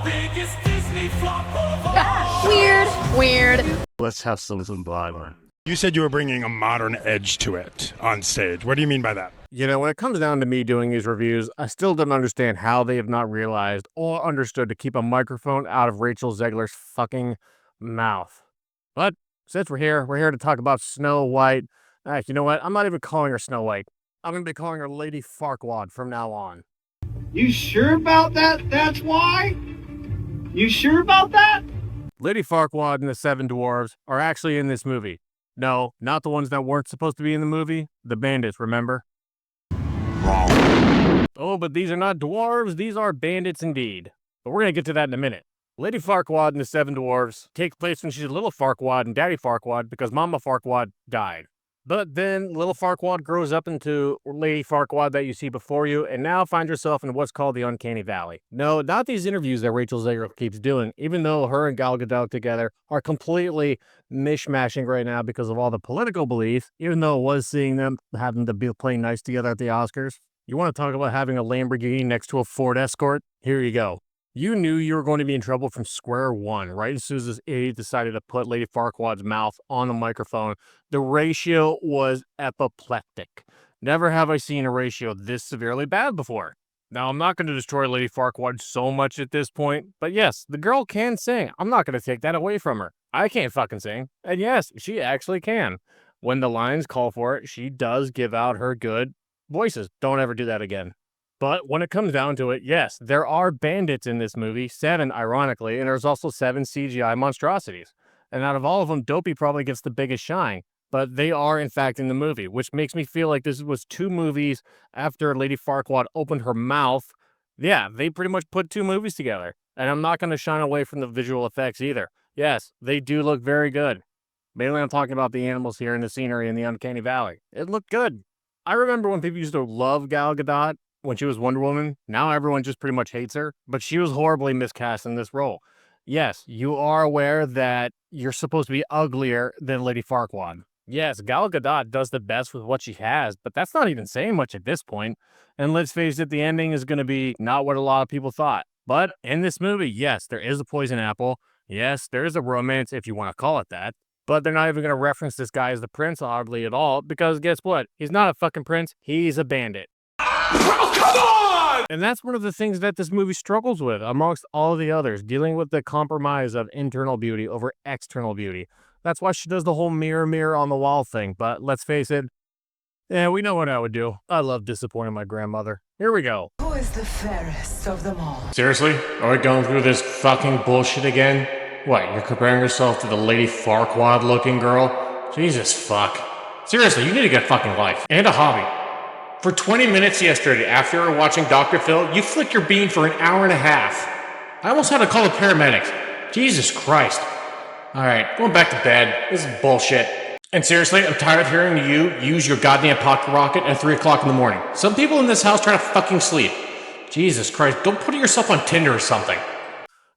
biggest Disney flop of all. Weird. Let's have some Bible. You said you were bringing a modern edge to it on stage. What do you mean by that? You know, when it comes down to me doing these reviews, I still don't understand how they have not realized or understood to keep a microphone out of Rachel Zegler's fucking mouth. But since we're here to talk about Snow White. You know what? I'm not even calling her Snow White. I'm going to be calling her Lady Farquaad from now on. You sure about that? That's why? You sure about that? Lady Farquaad and the Seven Dwarves are actually in this movie. No, not the ones that weren't supposed to be in the movie. The bandits, remember? Wrong. Oh, but these are not dwarves. These are bandits indeed. But we're going to get to that in a minute. Lady Farquaad and the Seven Dwarves take place when she's little Farquaad and Daddy Farquaad because Mama Farquaad died. But then little Farquaad grows up into Lady Farquaad that you see before you and now finds herself in what's called the Uncanny Valley. No, not these interviews that Rachel Zegler keeps doing, even though her and Gal Gadot together are completely mishmashing right now because of all the political beliefs, even though it was seeing them having to be playing nice together at the Oscars. You want to talk about having a Lamborghini next to a Ford Escort? Here you go. You knew you were going to be in trouble from square one, right? As soon as this idiot decided to put Lady Farquaad's mouth on the microphone, the ratio was apoplectic. Never have I seen a ratio this severely bad before. Now, I'm not going to destroy Lady Farquaad so much at this point, but yes, the girl can sing. I'm not going to take that away from her. I can't fucking sing. And yes, she actually can. When the lines call for it, she does give out her good voices. Don't ever do that again. But when it comes down to it, yes, there are bandits in this movie, 7 ironically, and there's also 7 CGI monstrosities. And out of all of them, Dopey probably gets the biggest shine. But they are, in fact, in the movie, which makes me feel like this was 2 movies after Lady Farquaad opened her mouth. Yeah, they pretty much put 2 movies together. And I'm not going to shine away from the visual effects either. Yes, they do look very good. Mainly I'm talking about the animals here and the scenery in the Uncanny Valley. It looked good. I remember when people used to love Gal Gadot when she was Wonder Woman. Now everyone just pretty much hates her, but she was horribly miscast in this role. Yes, you are aware that you're supposed to be uglier than Lady Farquaad. Yes, Gal Gadot does the best with what she has, but that's not even saying much at this point. And let's face it, the ending is going to be not what a lot of people thought. But in this movie, yes, there is a poison apple. Yes, there is a romance, if you want to call it that. But they're not even going to reference this guy as the prince, oddly at all, because guess what? He's not a fucking prince. He's a bandit. Oh, come on! And that's one of the things that this movie struggles with, amongst all the others, dealing with the compromise of internal beauty over external beauty. That's why she does the whole mirror on the wall thing. But let's face it, yeah, we know what I would do. I love disappointing my grandmother. Here we go. Who is the fairest of them all? Seriously? Are we going through this fucking bullshit again? What, you're comparing yourself to the Lady Farquaad looking girl? Jesus fuck. Seriously, you need to get a fucking life. And a hobby. For 20 minutes yesterday, after we were watching Dr. Phil, you flicked your bean for an hour and a half. I almost had to call the paramedics. Jesus Christ. Alright, going back to bed. This is bullshit. And seriously, I'm tired of hearing you use your goddamn pocket rocket at 3 o'clock in the morning. Some people in this house try to fucking sleep. Jesus Christ, go put yourself on Tinder or something.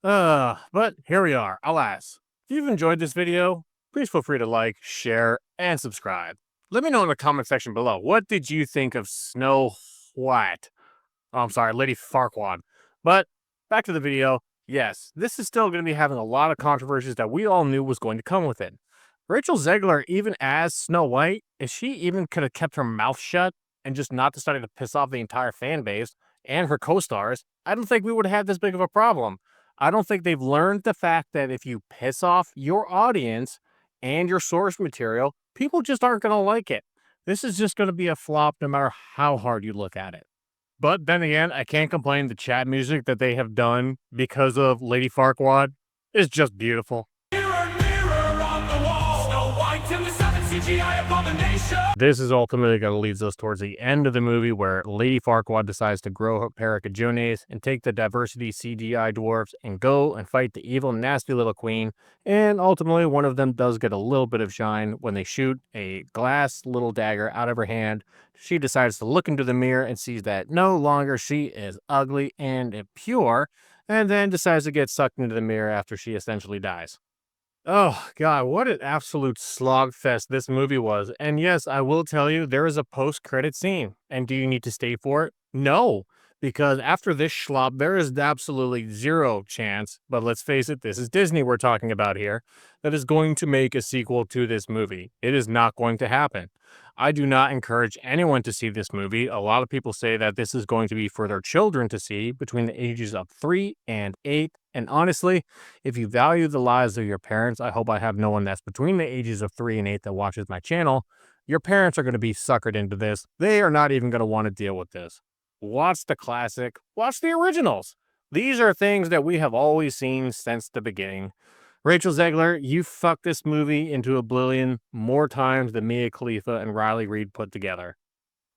But here we are, alas. If you've enjoyed this video, please feel free to like, share, and subscribe. Let me know in the comment section below, what did you think of Snow White? Oh, I'm sorry, Lady Farquaad. But back to the video. Yes, this is still going to be having a lot of controversies that we all knew was going to come with it. Rachel Zegler, even as Snow White, if she even could have kept her mouth shut and just not decided to piss off the entire fan base and her co-stars, I don't think we would have had this big of a problem. I don't think they've learned the fact that if you piss off your audience and your source material, people just aren't going to like it. This is just going to be a flop no matter how hard you look at it. But then again, I can't complain. The chat music that they have done because of Lady Farquaad is just beautiful. Mirror, mirror on the wall, Snow White and the 7 CGI abomination. This is ultimately going to lead us towards the end of the movie where Lady Farquaad decides to grow her Pericajones and take the diversity CGI dwarfs and go and fight the evil, nasty little queen. And ultimately, one of them does get a little bit of shine when they shoot a glass little dagger out of her hand. She decides to look into the mirror and sees that no longer she is ugly and impure, and then decides to get sucked into the mirror after she essentially dies. Oh, God, what an absolute slogfest this movie was. And yes, I will tell you, there is a post-credit scene. And do you need to stay for it? No. Because after this schlop, there is absolutely zero chance, but let's face it, this is Disney we're talking about here, that is going to make a sequel to this movie. It is not going to happen. I do not encourage anyone to see this movie. A lot of people say that this is going to be for their children to see between the ages of 3 and 8. And honestly, if you value the lives of your parents, I hope I have no one that's between the ages of 3 and 8 that watches my channel. Your parents are going to be suckered into this. They are not even going to want to deal with this. Watch the classic, watch the originals. These are things that we have always seen since the beginning. Rachel Zegler, you fucked this movie into oblivion more times than Mia Khalifa and Riley Reid put together.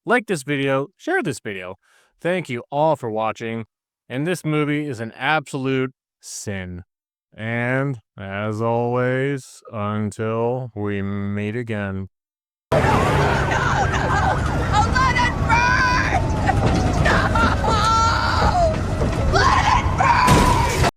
Like this video, share this video. Thank you all for watching. And this movie is an absolute sin. And, as always, until we meet again. No!